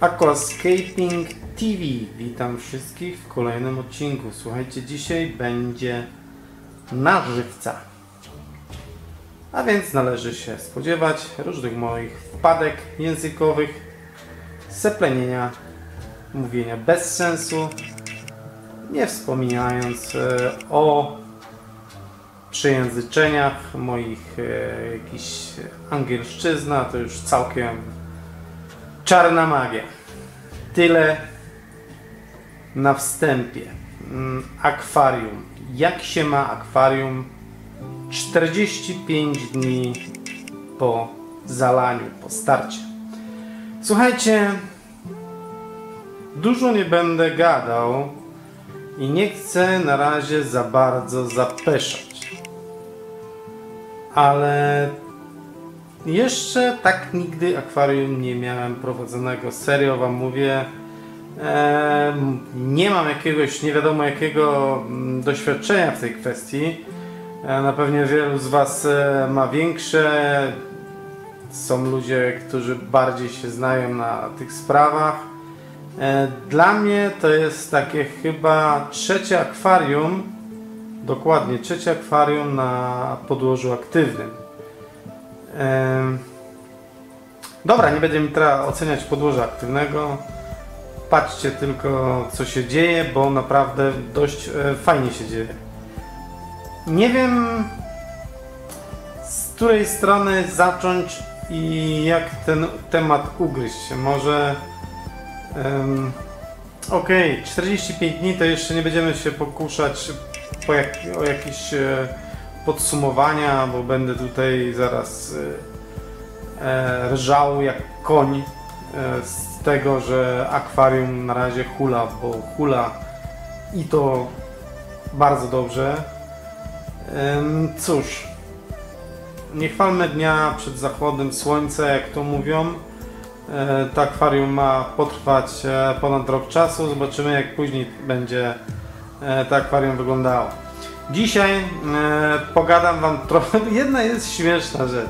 Aquascaping TV. Witam wszystkich w kolejnym odcinku. Słuchajcie, dzisiaj będzie nażywca. A więc należy się spodziewać różnych moich wpadek językowych, seplenienia, mówienia bez sensu, nie wspominając o przejęzyczeniach moich, jakiś angielszczyzna, to już całkiem czarna magia. Tyle na wstępie. Akwarium. Jak się ma akwarium 45 dni po zalaniu, po starcie? Słuchajcie, dużo nie będę gadał i nie chcę na razie za bardzo zapeszać. Ale jeszcze tak nigdy akwarium nie miałem prowadzonego. Serio wam mówię. Nie mam jakiegoś nie wiadomo jakiego doświadczenia w tej kwestii. Na pewno wielu z was ma większe. Są ludzie, którzy bardziej się znają na tych sprawach. Dla mnie to jest takie chyba trzecie akwarium, dokładnie trzecie akwarium na podłożu aktywnym. Dobra, nie będziemy teraz oceniać podłoża aktywnego. Patrzcie tylko, co się dzieje, bo naprawdę dość fajnie się dzieje. Nie wiem, z której strony zacząć i jak ten temat ugryźć. Może okej, 45 dni to jeszcze nie będziemy się pokuszać o jakieś podsumowania, bo będę tutaj zaraz rżał jak koń z tego, że akwarium na razie hula, bo hula i to bardzo dobrze. Cóż, nie chwalmy dnia przed zachodem słońca, jak to mówią. To akwarium ma potrwać ponad rok czasu. Zobaczymy, jak później będzie to akwarium wyglądało. Dzisiaj pogadam wam trochę. Jedna jest śmieszna rzecz,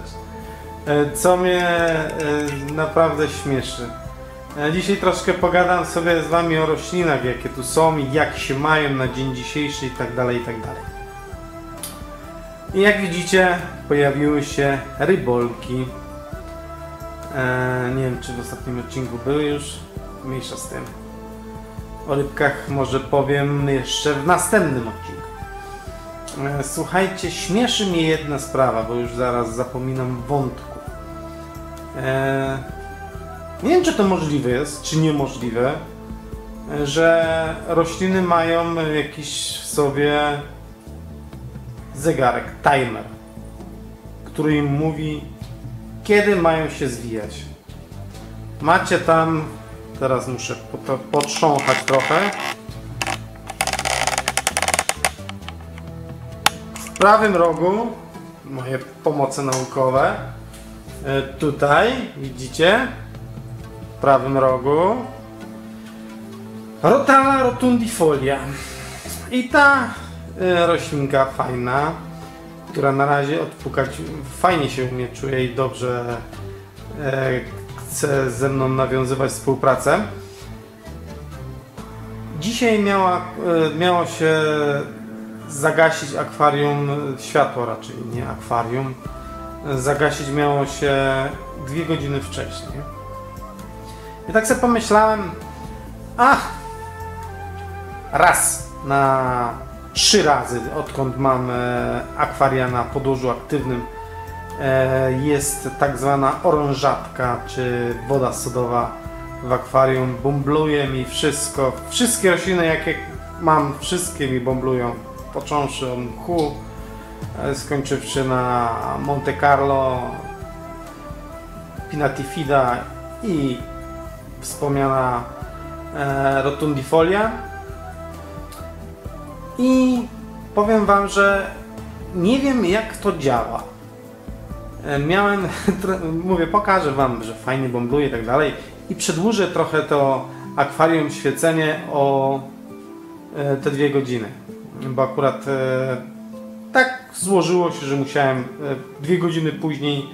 co mnie naprawdę śmieszy. Dzisiaj troszkę pogadam sobie z wami o roślinach, jakie tu są i jak się mają na dzień dzisiejszy i tak dalej, i tak dalej. I jak widzicie, pojawiły się rybolki. Nie wiem, czy w ostatnim odcinku były już. Mniejsza z tym. O rybkach może powiem jeszcze w następnym odcinku. Słuchajcie, śmieszy mnie jedna sprawa, bo już zaraz zapominam wątku. Nie wiem, czy to możliwe jest, czy niemożliwe, że rośliny mają jakiś w sobie zegarek, timer, który im mówi, kiedy mają się zwijać. Macie tam, teraz muszę potrząchać trochę. W prawym rogu moje pomoce naukowe. Tutaj widzicie, w prawym rogu Rotala rotundifolia. I ta roślinka fajna, która na razie odpukać fajnie się u mnie czuje i dobrze chce ze mną nawiązywać współpracę. Dzisiaj miało się zagasić akwarium, światło raczej, nie akwarium. Zagasić miało się 2 godziny wcześniej. I tak sobie pomyślałem, raz na 3 razy, odkąd mam akwaria na podłożu aktywnym, jest tak zwana orężatka, czy woda sodowa w akwarium. Bumbluje mi wszystko. Wszystkie rośliny, jakie mam, wszystkie mi bumblują. Począwszy od mchu, skończywszy na Monte Carlo, Pinatifida i wspomniana rotundifolia. I powiem wam, że nie wiem, jak to działa. Mówię, pokażę wam, że fajnie bąbluje i tak dalej i przedłużę trochę to akwarium świecenie o te 2 godziny, bo akurat tak złożyło się, że musiałem 2 godziny później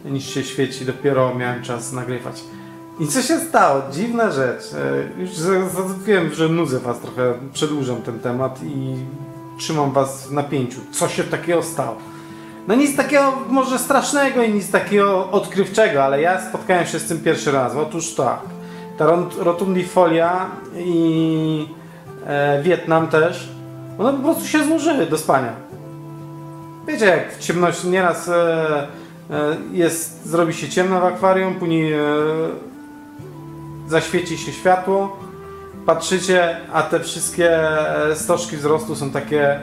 niż się świeci, dopiero miałem czas nagrywać. I co się stało? Dziwna rzecz. Już wiem, że nudzę was trochę, przedłużam ten temat i trzymam was w napięciu. Co się takiego stało? No nic takiego może strasznego i nic takiego odkrywczego, ale ja spotkałem się z tym pierwszy raz. Otóż tak, ta rotundifolia i Wietnam też, one po prostu się złożyły do spania. Wiecie, jak w ciemności nieraz zrobi się ciemno w akwarium, później zaświeci się światło, patrzycie, a te wszystkie stożki wzrostu są takie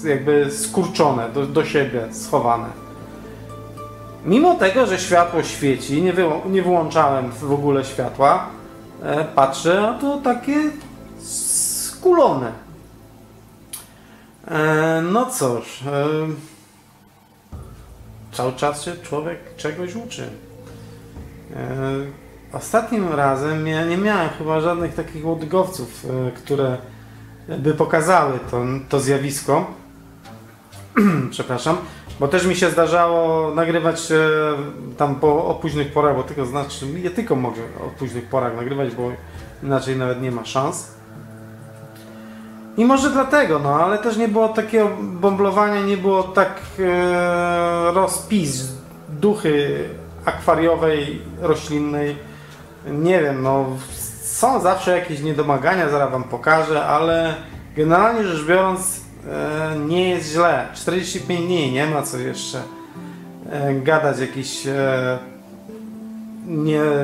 jakby skurczone do siebie, schowane. Mimo tego, że światło świeci, nie wyłączałem w ogóle światła, patrzę, a to takie skulone. No cóż, cały czas się człowiek czegoś uczy. Ostatnim razem ja nie miałem chyba żadnych takich łodygowców, które by pokazały to zjawisko. Przepraszam, bo też mi się zdarzało nagrywać tam o późnych porach, bo tylko znaczy, ja tylko mogę o późnych porach nagrywać, bo inaczej nawet nie ma szans. I może dlatego, no, ale też nie było takiego bomblowania, nie było tak rozpis duchy akwariowej, roślinnej. Nie wiem, no, są zawsze jakieś niedomagania, zaraz wam pokażę, ale generalnie rzecz biorąc nie jest źle. 45 dni, nie ma co jeszcze gadać jakiś,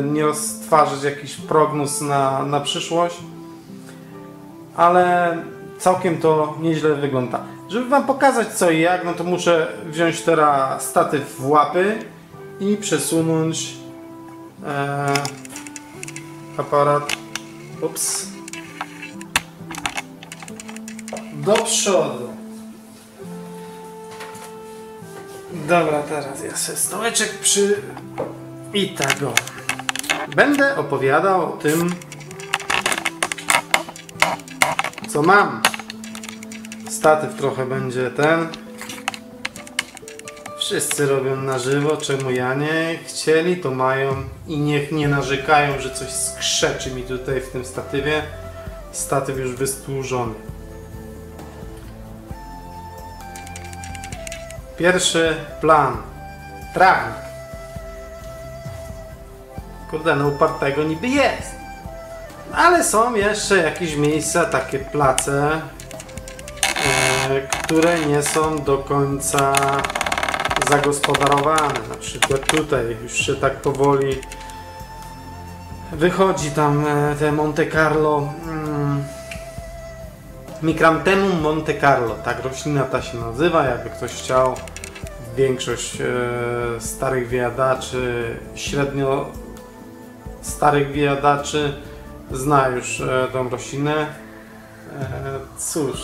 nie roztwarzać jakiś prognóz na przyszłość, ale całkiem to nieźle wygląda. Żeby wam pokazać co i jak, no to muszę wziąć teraz statyw w łapy i przesunąć aparat do przodu. Dobra, teraz ja sobie stołeczek i tak go. Będę opowiadał o tym, co mam. Statyw trochę będzie ten. Wszyscy robią na żywo, czemu ja nie? Chcieli, to mają i niech nie narzekają, że coś skrzeczy mi tutaj w tym statywie. Statyw już wystłużony. Pierwszy plan. Trawnik. Kurde, no upartego niby jest. Ale są jeszcze jakieś miejsca, takie place, które nie są do końca zagospodarowane. Na przykład tutaj już się tak powoli wychodzi tam te Monte Carlo, Micranthemum Monte Carlo, tak roślina ta się nazywa, jakby ktoś chciał. Większość starych wijadaczy, średnio starych wijadaczy zna już tą roślinę. Cóż,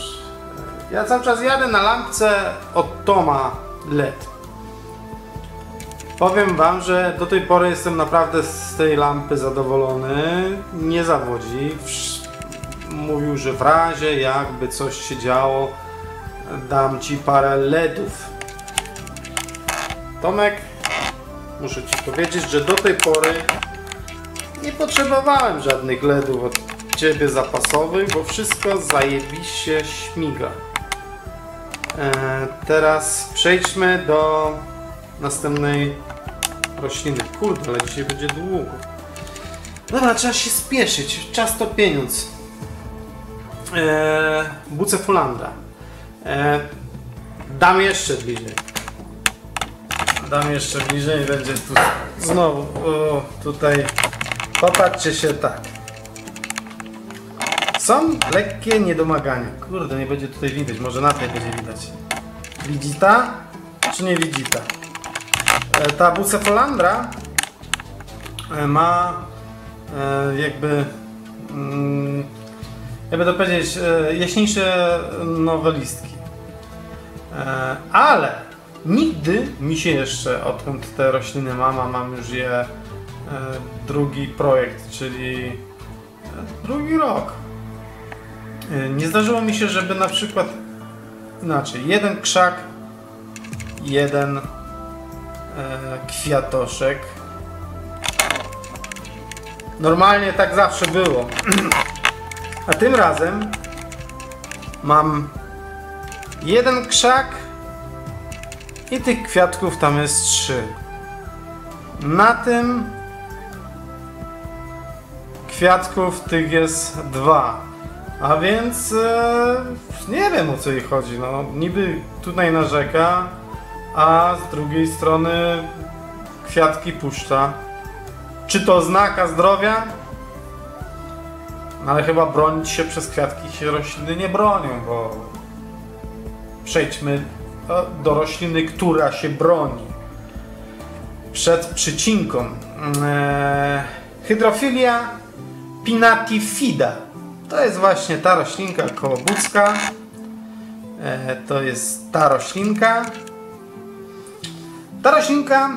ja cały czas jadę na lampce od Toma LED. Powiem wam, że do tej pory jestem naprawdę z tej lampy zadowolony. Nie zawodzi. Mówił, że w razie jakby coś się działo, dam ci parę LEDów. Tomek, muszę ci powiedzieć, że do tej pory nie potrzebowałem żadnych LEDów od ciebie zapasowych, bo wszystko zajebiście śmiga. Teraz przejdźmy do następnej rośliny. Kurde, ale dzisiaj będzie długo. Dobra, trzeba się spieszyć. Czas to pieniądz. Bucephalandra. Dam jeszcze bliżej. Dam jeszcze bliżej, będzie tu znowu. O, tutaj popatrzcie się tak. Są lekkie niedomagania. Kurde, nie będzie tutaj widać, może na tej będzie widać. Widzi ta? Czy nie widzi ta? Ta Bucephalandra ma jakby to powiedzieć jaśniejsze nowe listki. Ale nigdy mi się jeszcze, odkąd te rośliny mam już je drugi projekt, czyli drugi rok. Nie zdarzyło mi się, żeby na przykład inaczej, jeden krzak, jeden kwiatoszek Normalnie tak zawsze było. A tym razem mam jeden krzak i tych kwiatków tam jest 3. Na tym kwiatków tych jest 2. A więc nie wiem, o co jej chodzi. No, niby tutaj narzeka, a z drugiej strony kwiatki puszcza. Czy to znaka zdrowia? Ale chyba bronić się przez kwiatki się rośliny nie bronią, bo przejdźmy do rośliny, która się broni przed przycinką. Hydrofilia pinnatifida. To jest właśnie ta roślinka kołobudzka. To jest ta roślinka. Ta roślinka,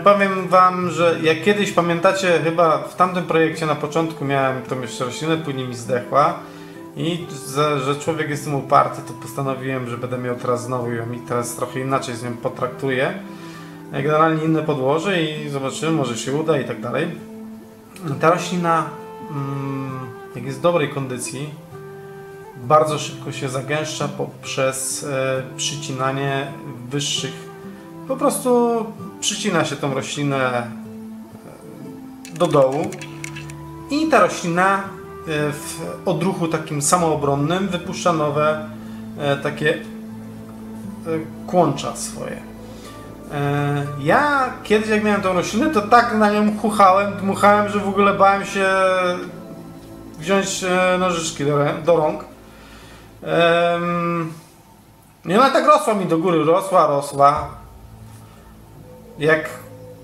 powiem wam, że jak kiedyś pamiętacie, chyba w tamtym projekcie na początku miałem tą jeszcze roślinę, później mi zdechła. I że człowiek jest tym uparty, to postanowiłem, że będę miał teraz znowu ją i teraz trochę inaczej z nią potraktuję. Generalnie inne podłoże i zobaczymy, może się uda i tak dalej. Ta roślina, jak jest w dobrej kondycji, bardzo szybko się zagęszcza poprzez przycinanie wyższych. Po prostu przycina się tą roślinę do dołu i ta roślina w odruchu takim samoobronnym wypuszcza nowe takie kłącza swoje. Ja kiedyś jak miałem tą roślinę, to tak na nią chuchałem, dmuchałem, że w ogóle bałem się wziąć nożyczki do rąk. Nie, no tak rosła mi do góry, rosła. Jak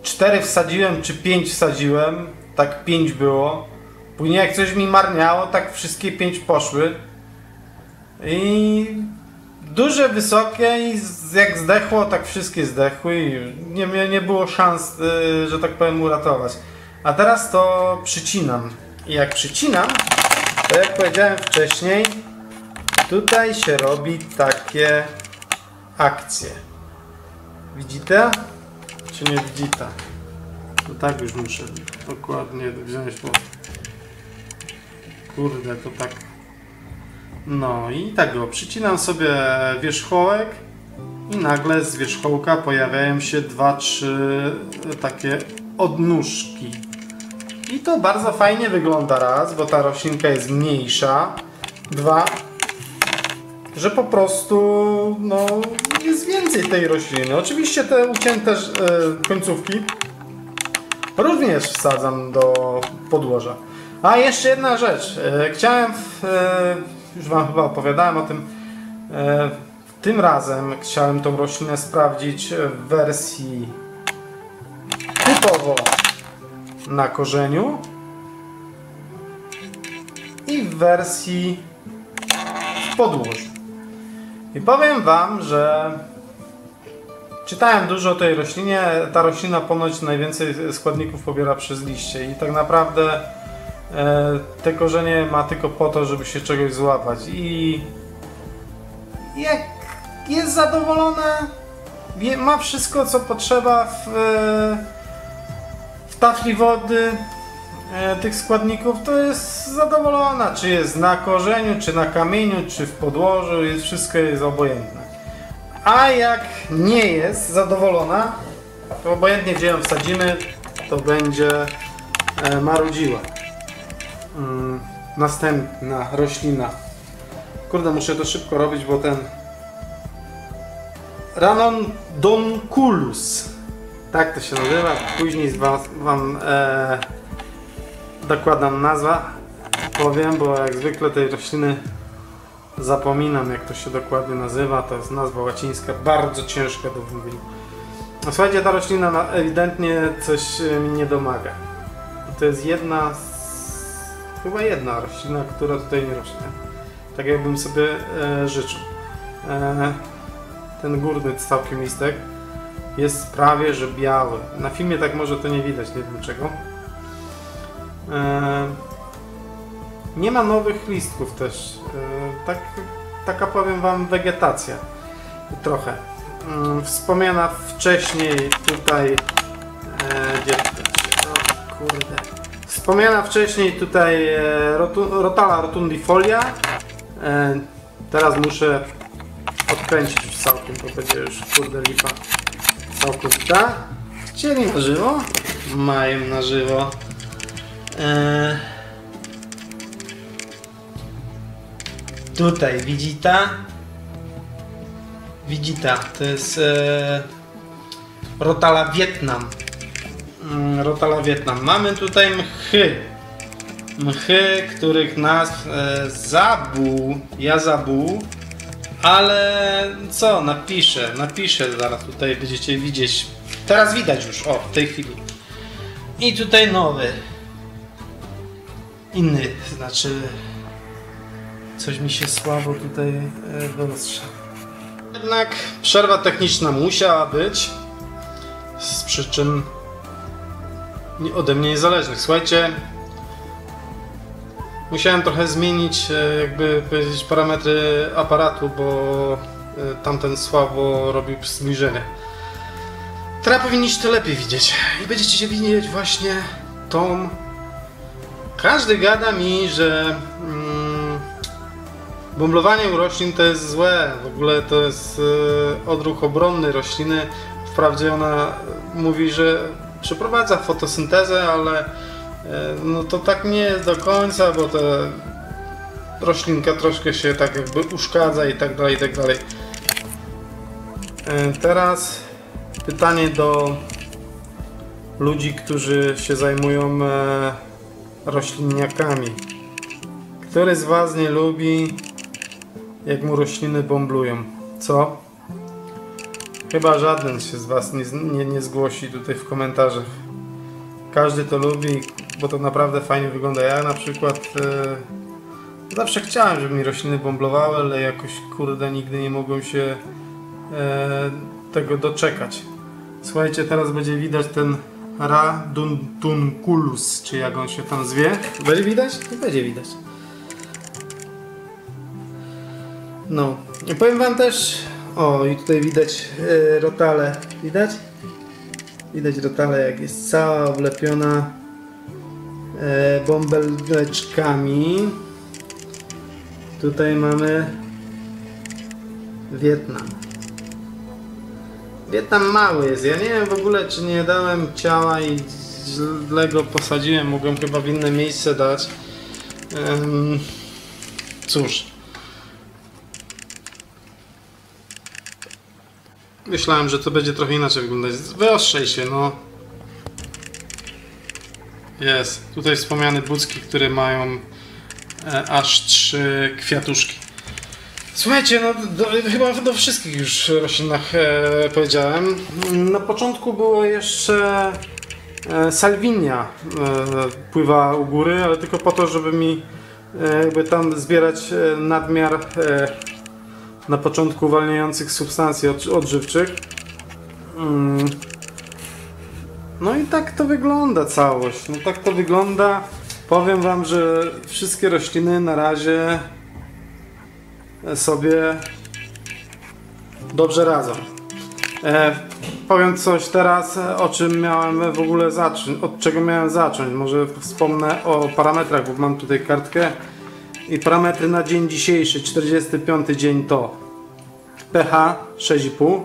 4 wsadziłem, czy 5 wsadziłem, tak 5 było. Później jak coś mi marniało, tak wszystkie 5 poszły. I duże, wysokie i jak zdechło, tak wszystkie zdechły i nie było szans, że tak powiem, uratować. A teraz to przycinam. I jak przycinam, to jak powiedziałem wcześniej, tutaj się robi takie akcje. Widzicie? Czy nie widzicie? To tak już muszę dokładnie wziąć, bo kurde, to tak. No i tak go przycinam sobie wierzchołek i nagle z wierzchołka pojawiają się 2-3 takie odnóżki. I to bardzo fajnie wygląda, raz, bo ta roślinka jest mniejsza, 2, że po prostu no, jest więcej tej rośliny. Oczywiście te ucięte końcówki również wsadzam do podłoża. A jeszcze jedna rzecz. Chciałem, już wam chyba opowiadałem o tym, tym razem chciałem tą roślinę sprawdzić w wersji typowo na korzeniu i w wersji w podłożu. I powiem wam, że czytałem dużo o tej roślinie. Ta roślina ponoć najwięcej składników pobiera przez liście i tak naprawdę te korzenie ma tylko po to, żeby się czegoś złapać. I jak jest zadowolona, ma wszystko co potrzeba w tafli wody tych składników, to jest zadowolona. Czy jest na korzeniu, czy na kamieniu, czy w podłożu, wszystko jest obojętne. A jak nie jest zadowolona, to obojętnie gdzie ją wsadzimy, to będzie marudziła. Następna roślina. Kurde, muszę to szybko robić, bo ten Ranunculus, tak to się nazywa. Później wam dokładną nazwę powiem, bo jak zwykle tej rośliny zapominam, jak to się dokładnie nazywa. To jest nazwa łacińska, bardzo ciężka do wymówienia. No, słuchajcie, ta roślina ewidentnie coś mi nie domaga. To jest chyba jedna roślina, która tutaj nie rośnie. Tak jakbym sobie życzył. Ten górny całkiem listek jest prawie że biały. Na filmie tak może to nie widać, nie wiem czego. Nie ma nowych listków też. Taka powiem wam wegetacja. Trochę. Wspomniana wcześniej tutaj... gdzie to się... O kurde. Wspomniana wcześniej tutaj Rotala rotundifolia. Teraz muszę odkręcić już całkiem, bo będzie już kurde lipa całkowita. Chcieli na żywo? Mają na żywo. Tutaj widzita, to jest Rotala Wietnam. Rotala Wietnam. Mamy tutaj mchy, których nazw ja zabuł, ale co, napiszę zaraz, tutaj będziecie widzieć, teraz widać już, o, w tej chwili. I tutaj nowy, inny, znaczy coś mi się słabo tutaj wyostrzał. Jednak przerwa techniczna musiała być z przyczyn ode mnie niezależnych. Słuchajcie, musiałem trochę zmienić, jakby powiedzieć, parametry aparatu, bo tamten słabo robił zbliżenie. Teraz powinniście to lepiej widzieć i będziecie się widzieć właśnie tą. Każdy gada mi, że bomblowanie u roślin to jest złe, w ogóle to jest odruch obronny rośliny. Wprawdzie ona mówi, że przeprowadza fotosyntezę, ale no to tak nie jest do końca, bo ta roślinka troszkę się tak jakby uszkadza i tak dalej, i tak dalej. Teraz pytanie do ludzi, którzy się zajmują rośliniakami. Który z Was nie lubi, jak mu rośliny bomblują? Co? Chyba żaden się z Was nie zgłosi tutaj w komentarzach. Każdy to lubi, bo to naprawdę fajnie wygląda. Ja na przykład zawsze chciałem, żeby mi rośliny bomblowały, ale jakoś kurde nigdy nie mogłem się tego doczekać. Słuchajcie, teraz będzie widać ten Radunculus, czy jak on się tam zwie. Będzie widać? To będzie widać. No, i powiem Wam też, o i tutaj widać Rotalę, widać? Widać Rotalę, jak jest cała oblepiona bąbeleczkami. Tutaj mamy Wietnam. Wietnam mały jest, ja nie wiem w ogóle, czy nie dałem ciała i źle go posadziłem, mogłem chyba w inne miejsce dać. Cóż. Myślałem, że to będzie trochę inaczej wyglądać. Wyostrzej się, no. Jest. Tutaj wspomniane bucki, które mają aż 3 kwiatuszki. Słuchajcie, no chyba do wszystkich już roślinach powiedziałem. Na początku było jeszcze salwinia pływa u góry, ale tylko po to, żeby mi jakby tam zbierać nadmiar na początku uwalniających substancji odżywczych. No i tak to wygląda całość. No tak to wygląda. Powiem Wam, że wszystkie rośliny na razie sobie dobrze radzą. Powiem coś teraz, o czym miałem w ogóle zacząć, od czego miałem zacząć. Może wspomnę o parametrach, bo mam tutaj kartkę i parametry na dzień dzisiejszy, 45 dzień to pH 6,5,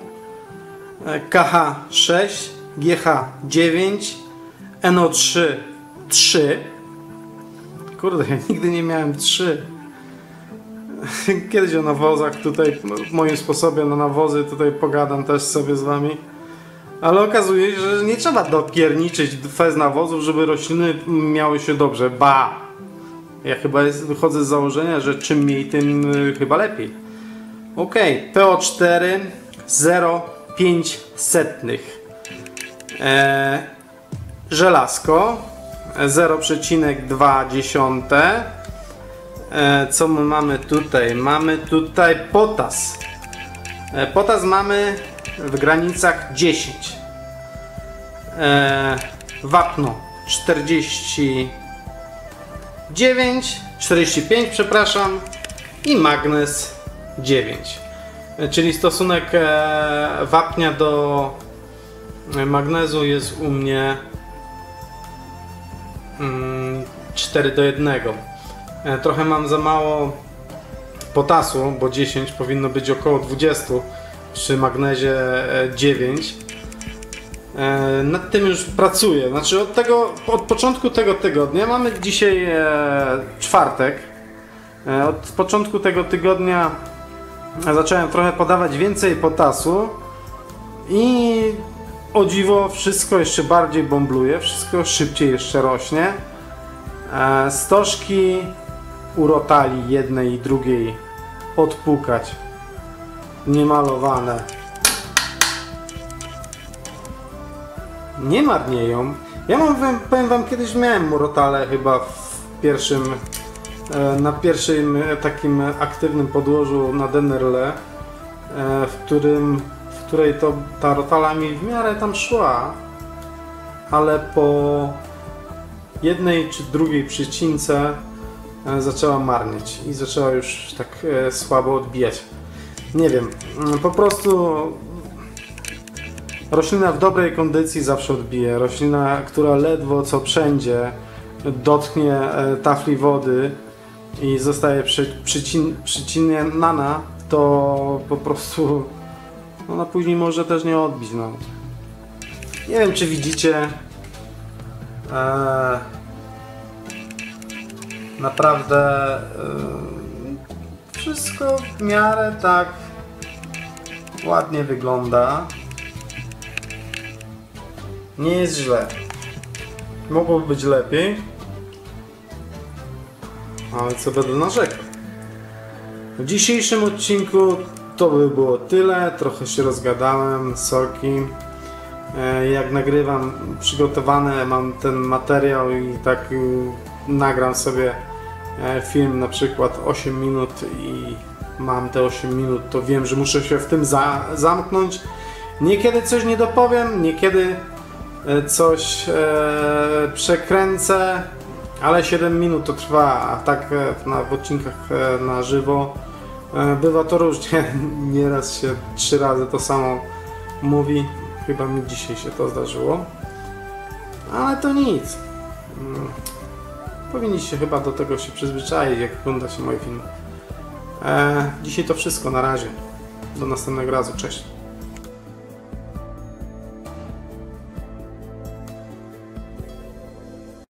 KH 6, GH 9, NO3 3. Kurde, ja nigdy nie miałem 3. Kiedyś o nawozach tutaj, w moim sposobie na nawozy tutaj pogadam też sobie z Wami. Ale okazuje się, że nie trzeba dopierniczyć fez nawozów, żeby rośliny miały się dobrze. Ba! Ja chyba wychodzę z założenia, że czym mniej, tym chyba lepiej. Ok, PO4 0,05. Żelazko 0,2. Co my mamy tutaj? Mamy tutaj potas. Potas mamy w granicach 10. Wapno 45, przepraszam, i magnez 9. Czyli stosunek wapnia do magnezu jest u mnie 4:1. Trochę mam za mało potasu, bo 10 powinno być około 20 przy magnezie 9. Nad tym już pracuję. Znaczy od początku tego tygodnia, mamy dzisiaj czwartek. Od początku tego tygodnia zacząłem trochę podawać więcej potasu i o dziwo wszystko jeszcze bardziej bąbluje, wszystko szybciej jeszcze rośnie. Stożki u rotali jednej i drugiej odpukać, niemalowane, nie marnieją. Ja powiem wam, kiedyś miałem rotale chyba na pierwszym takim aktywnym podłożu na Dennerle, w której ta rotala mi w miarę tam szła, ale po jednej czy drugiej przycince zaczęła marnieć i zaczęła już tak słabo odbijać. Nie wiem, po prostu roślina w dobrej kondycji zawsze odbije. Roślina, która ledwo co wszędzie dotknie tafli wody i zostaje przycinana, to po prostu ona później może też nie odbić. No. Nie wiem, czy widzicie, naprawdę wszystko w miarę tak ładnie wygląda. Nie jest źle. Mogłoby być lepiej, ale co będę narzekał. W dzisiejszym odcinku to by było tyle. Trochę się rozgadałem, sorki. Jak nagrywam przygotowane, mam ten materiał i tak nagram sobie film na przykład 8 minut i mam te 8 minut, to wiem, że muszę się w tym zamknąć. Niekiedy coś nie dopowiem, niekiedy coś przekręcę, ale 7 minut to trwa, a tak w odcinkach na żywo bywa to różnie. Nieraz się 3 razy to samo mówi. Chyba mi dzisiaj się to zdarzyło, ale to nic. Powinniście chyba do tego się przyzwyczaić, jak ogląda się moje filmy. Dzisiaj to wszystko, na razie. Do następnego razu, cześć.